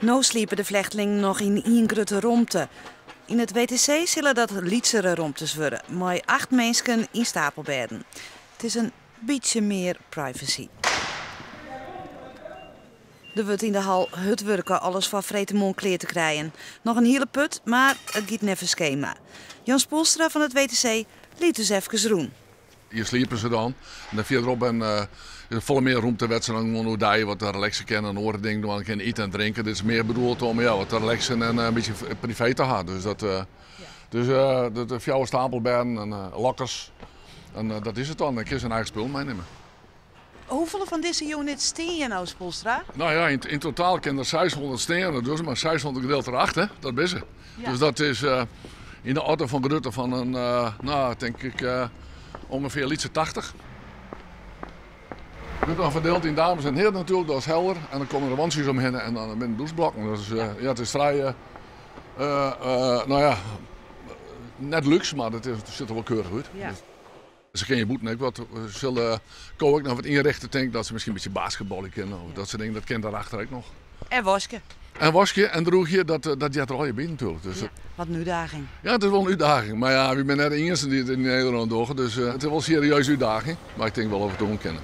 Nou sliepen de vluchtelingen nog in één grote ruimte. In het WTC zullen dat lietsere ruimtes worden, met 8 mensen in stapelbedden. Het is een beetje meer privacy. Er wordt in de hal het werken alles van Vretemon kleer te krijgen. Nog een hele put, maar het gaat never schema. Jan Spoelstra van het WTC liet dus even roen. Hier sliepen ze dan. En dan verderop is er volle meer ruimte wedstrijden dan hoe je wat relaxen kan en andere dingen doen. Kan eten en drinken. Dit is meer bedoeld om wat te relaxen en een beetje privé te gaan. Dus de fjouwe stapelbedden en lokkers. En dat is het dan. Dan kun je zijn eigen spul meenemen. Hoeveel van deze units steen je nou, Spoelstra? Nou ja, in totaal kan er 600 stenen, dus maar 600 gedeeld erachter, dat is het. Ja. Dus dat is in de orde van grootte van een, denk ik, ongeveer lietse 80. Het wordt dan verdeeld in dames en heren natuurlijk, dat is helder. En dan komen er wandjes omheen en dan met doucheblokken. Dus ja, het is vrij, net luxe, maar het ziet er wel keurig uit. Ja. Ze kennen je boeten ook wat. Ze zullen ook nog wat inrichten, denk dat ze misschien een beetje basketballen kennen. Of dat soort dingen, dat kent daarachter ook nog. En wasje. En wasje en droegje, dat je er al je bent natuurlijk. Dus, ja, wat een uitdaging. Ja, het is wel een uitdaging. Maar ja, we zijn net de eerste die het in Nederland doen. Dus het is wel een serieuze uitdaging. Maar ik denk wel of we het doen kennen.